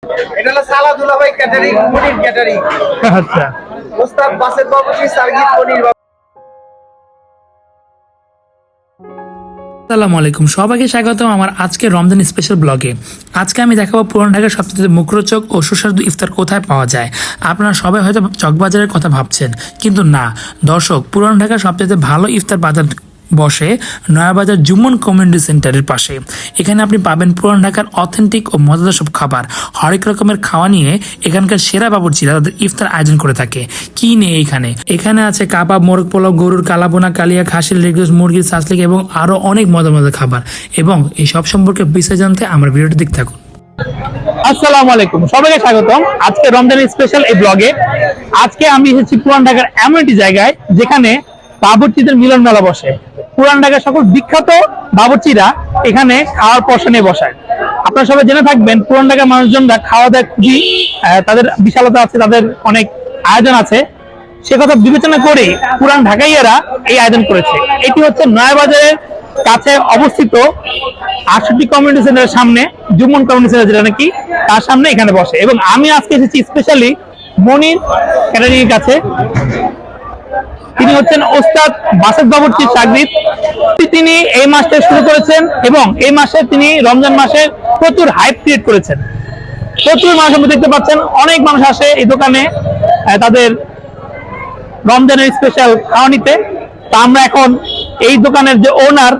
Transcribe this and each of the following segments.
এটা হলো সালাদুল্লাহ ভাই ক্যাটারিং, মনির ক্যাটারিং। আচ্ছা, ওস্তাদ বাসের বাবুজি, সার্গিত মনির বাবু। আসসালামু আলাইকুম, সবাইকে স্বাগতম আমার আজকে রমজান স্পেশাল ব্লগে। আজকে আমি দেখাবো পুরান ঢাকার সবচেয়ে মুখরোচক ও সুস্বাদু ইফতার কোথায় পাওয়া যায়। আপনারা সবাই হয়তো চকবাজারের কথা ভাবছেন, কিন্তু না দর্শক, পুরান ঢাকার সবচেয়ে ভালো ইফতার বাজার বসে নয়াবাজার জুম্মন কমিউনিটি সেন্টারের পাশে। এখানে আপনি পাবেন পুরান ঢাকার অথেন্টিক ও মজাদার সব খাবার। হরেক রকমের খাওয়া নিয়ে এখানকার সেরা বাবুর্চিরা তাদের ইফতার আয়োজন করে থাকে। কি নেই এখানে আছে কাবাব, মোরগ পোলাও, গরুর কালাবোনা, কালিয়া, খাসির লেগস, মুরগির সাসলিক এবং আরো অনেক মজার মজার খাবার। এবং এই সব সম্পর্কে বিস্তারিত জানতে আমার ভিডিওটি দেখতে থাকুন। আসসালামু আলাইকুম, সবাইকে স্বাগতম আজকে রমজানের স্পেশাল এই ব্লগে। আজকে আমি এসেছি পুরান ঢাকার এমন একটি জায়গায় যেখানে বাবুর্চিদের মিলন মেলা বসে। পুরান ঢাকার সকল বিখ্যাত বাবুর্চিরা এখানে খাওয়ার পশনে বসায়। আপনারা সবাই জেনে থাকবেন, পুরান ঢাকার মানুষজনরা খাওয়া দাওয়া খুবই তাদের বিশালতা আছে, তাদের অনেক আয়োজন আছে। সে কথা বিবেচনা করে পুরান ঢাকাইয়ারা এই আয়োজন করেছে। এটি হচ্ছে নয়াবাজারের কাছে অবস্থিত 68 কমিউনিটি সেন্টারের সামনে, জুম্মন কমিউনিটি সেন্টার যেটা নাকি, তার সামনে এখানে বসে। এবং আমি আজকে এসেছি স্পেশালি মনির ক্যাটারিং এর কাছে। তিনি হচ্ছেন ওস্তাদ বাসেদ বাবুর্চির সাগরিদ। তিনি এই মাসটা শুরু করেছেন এবং এই মাসে তিনি রমজান মাসে প্রচুর হাইপ ক্রিয়েট করেছেন। প্রচুর মানুষ আপনি দেখতে পাচ্ছেন, অনেক মানুষ আসে এই দোকানে তাদের রমজানের স্পেশাল খাওয়া নিতে। তা আমরা এখন এই দোকানের যে ওনার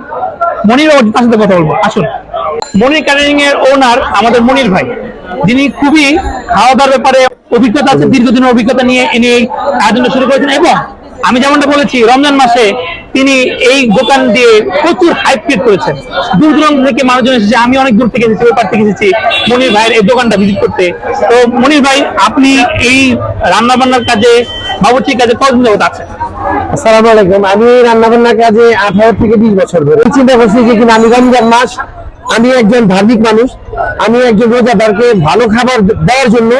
মনির বাবুর তার সাথে কথা বলবো। আসুন। মনির ক্যাটারিং এর ওনার আমাদের মনির ভাই, যিনি খুবই খাওয়া দাওয়ার ব্যাপারে অভিজ্ঞতা আছে, দীর্ঘদিনের অভিজ্ঞতা নিয়ে ইনি এই আয়োজনটা শুরু করেছেন। এবং আমি যেমনটা বলেছি, রমজান মাসে তিনি এই দোকান দিয়ে প্রচুর হাইপ ক্রিয়েট করেছেন। দূর দূরান্ত থেকে মানুষজন এসেছে, আমি অনেক দূর থেকে এসেছি, ওই পার থেকে এসেছি মনির ভাইয়ের এই দোকানটা ভিজিট করতে। তো মনির ভাই, আপনি এই রান্না বান্নার কাজে, বাবুর্চির কাজে কতদিন যাবত আছেন? আসসালামু আলাইকুম। আমি রান্নাবান্নার কাজে 18 থেকে 20 বছর ধরে চিন্তা করছি যে কিনা আমি রমজান মাস, আমি একজন ধার্মিক মানুষ, আমি একজন রোজাদারকে ভালো খাবার দেওয়ার জন্য,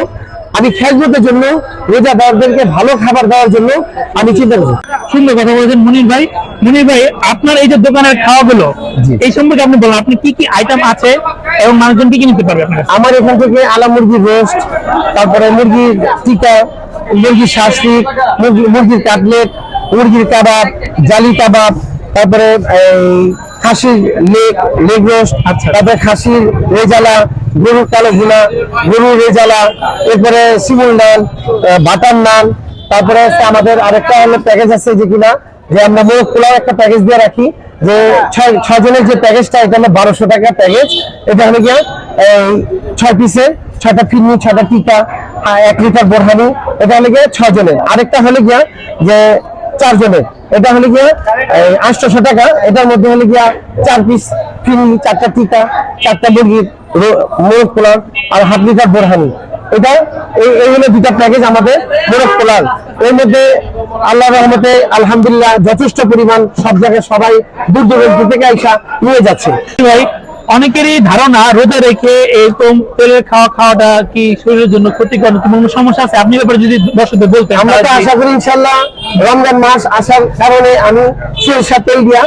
আমি খেজমতের জন্য রোজাদারদেরকে ভালো খাবার দেওয়ার জন্য আমি চিন্তা করছি। সুন্দর কথা বলেছেন মনির ভাই। মনির ভাই, আপনার এই যে দোকানের খাওয়াগুলো, এই সম্পর্কে আপনি বলেন, আপনি কি কি আইটেম আছে এবং মানুষজন কি কি নিতে পারবে আপনার কাছে? আমার এখান থেকে আলা মুরগির রোস্ট, তারপরে মুরগির টিকা, মুরগির শাসলিক, মুরগির কাটলেট, মুরগির কাবাব, জালি কাবাব, তারপরে খাসির লেগ রোস্ট, তারপরে খাসির রেজালা, গরুর কালো ভুনা, গরুর রেজালা, এরপরে শিমুল নান, বাটার নান, তারপরে আমাদের আরেকটা হলো প্যাকেজ আছে যে কিনা, যে আমরা মোরগ পোলাও একটা প্যাকেজ দিয়ে রাখি, যে 6 জনের যে প্যাকেজটা, এটা হলো 1200 টাকা প্যাকেজ। এটা হলো গিয়া 6 পিসের, 6টা ফিরনি, 6টা টিকা, 1 লিটার বোরহানি। এটা হলো গিয়া 6 জনের। আরেকটা হলো গিয়া যে 4 জনের, এটা হলো গিয়া 800 টাকা। এটার মধ্যে হলো গিয়া 4 পিস ফিরনি, 4টা টিকা, 4টা মুরগির মোরগ পোলাও আর 1/2 লিটার বোরহানি। এটা এই হলো 2টা প্যাকেজ আমাদের মোরগ পোলাও। এর মধ্যে আল্লাহর রহমতে আলহামদুলিল্লাহ যথেষ্ট পরিমাণ সব জায়গায় সবাই দূর দূরান্ত থেকে আইসা নিয়ে যাচ্ছে। ভাই, অনেকেরই ধারণা রোজা রেখে এরকম তেলের খাওয়াটা কি শরীরের জন্য ক্ষতিকর, কোনো সমস্যা আছে? আপনি ব্যাপারে যদি দর্শকদের বলতেন। আমরা তো আশা করি ইনশাল্লাহ রমজান মাস আসার কারণে আমি সরষের তেল দিয়া,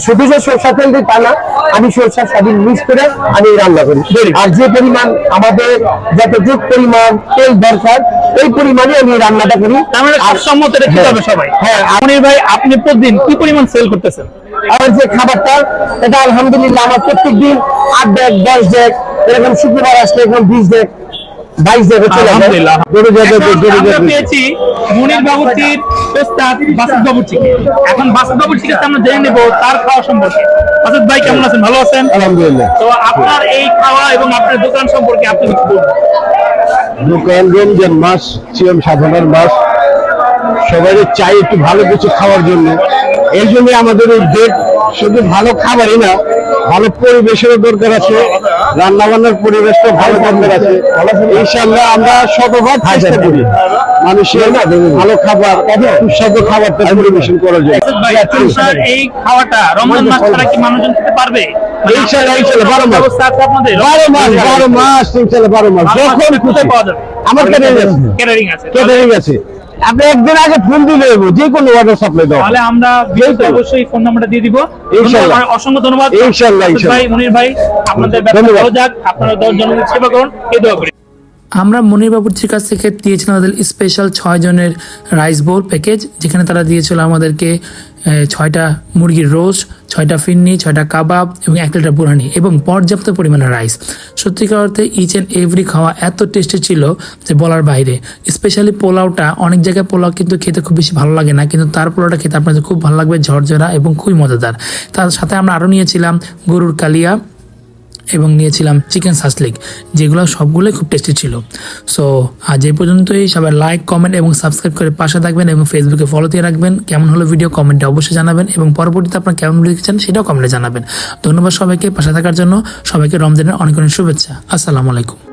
শুধু যে সরষের তেল দিয়ে তা না, আমি সরষের সাথে মিক্স করে আমি রান্না করি। আর যে পরিমাণ আমাদের যতটুকু পরিমাণ তেল দরকার, এই পরিমাণে আমি রান্নাটা করি। আমরা সম্মত রেখে যাবে সবাই। হ্যাঁ, মনির ভাই, আপনি প্রতিদিন কি পরিমাণ সেল করতেছেন? আমার যে খাবারটা, এটা আলহামদুলিল্লাহ আমার প্রত্যেক দিন 8 ব্যাগ 10 ব্যাগ, এরকম শুক্রবার আসলে এরকম 20 ব্যাগ 22 ব্যাগ চলে যায়। আমরা পেয়েছি মনির বাবুর্চির ওস্তাদ বাসেদ বাবুর্চিকে। এখন বাসেদ বাবুর্চির কাছে আমরা জেনে নেব তার খাওয়া সম্পর্কে। বাসেদ ভাই, কেমন আছেন? ভালো আছেন? আলহামদুলিল্লাহ। তো আপনার এই খাওয়া এবং আপনার দোকান সম্পর্কে আপনি কি বলবেন? দোকান রমজান মাস, সিয়াম সাধনার মাস, সবাই চাই একটু ভালো কিছু খাওয়ার জন্য। এর জন্য আমাদের উদ্যোগ, শুধু ভালো খাবারই না, ভালো পরিবেশেরও দরকার আছে, রান্না বান্নার পরিবেশটা ভালো দরকার আছে। ইনশাআল্লাহ আমরা শতভাগ চেষ্টা করি মানুষের ভালো খাবার, সুস্বাদু খাবারটা পরিবেশন করার জন্য। আপনার এই খাওয়াটা রমজান মাস ছাড়া কি মানুষজন খেতে পারবে? ইনশাআল্লাহ 12 মাস, ব্যবস্থা আছে আপনাদের? 12 মাস ইনশাআল্লাহ 12 মাস যখন কোথায় পাওয়া যাবে? আমার ক্যাটারিং আছে। ক্যাটারিং আছে। আপনি একদিন আগে ফোন দিলে যে কোনো অর্ডার সাপ্লাই দাও। তাহলে আমরা ভিডিওতে অবশ্যই ফোন নাম্বারটা দিয়ে দিব। ইনশাআল্লাহ। অসংখ্য ধন্যবাদ। ইনশাআল্লাহ। ভাই, মনির ভাই, আপনাদের ব্যবসা ভালো যাক, আপনারা জনগণের সেবা করুন, এই দোয়া করি। আমরা মনির বাবুর্চির কাছ থেকে দিয়েছিলাম তাদের স্পেশাল 6 জনের রাইস বোল প্যাকেজ, যেখানে তারা দিয়েছিল আমাদেরকে 6টা মুরগির রোস্ট, 6টা ফিন্নি, 6টা কাবাব এবং 1 লিটার বুরানি এবং পর্যাপ্ত পরিমাণে রাইস। সত্যিকার অর্থে ইচ অ্যান্ড এভরি খাওয়া এত টেস্টি ছিল যে বলার বাইরে। স্পেশালি পোলাওটা, অনেক জায়গায় পোলাও কিন্তু খেতে খুব বেশি ভালো লাগে না, কিন্তু তার পোলাওটা খেতে আপনাদের খুব ভালো লাগবে, ঝরঝরা এবং খুবই মজাদার। তার সাথে আমরা আরও নিয়েছিলাম গরুর কালিয়া এবং নিয়েছিলাম চিকেন সাসলিক, যেগুলো সবগুলোই খুব টেস্টি ছিল। সো আজ এই পর্যন্তই। সবাই লাইক, কমেন্ট এবং সাবস্ক্রাইব করে পাশে থাকবেন এবং ফেসবুকে ফলো দিয়ে রাখবেন। কেমন হলো ভিডিও কমেন্টে অবশ্যই জানাবেন এবং পরবর্তীতে আপনারা কেমন ভিডিও দেখছেন সেটাও কমেন্টে জানাবেন। ধন্যবাদ সবাইকে পাশে থাকার জন্য। সবাইকে রমজানের অনেক অনেক শুভেচ্ছা। আসসালামু আলাইকুম।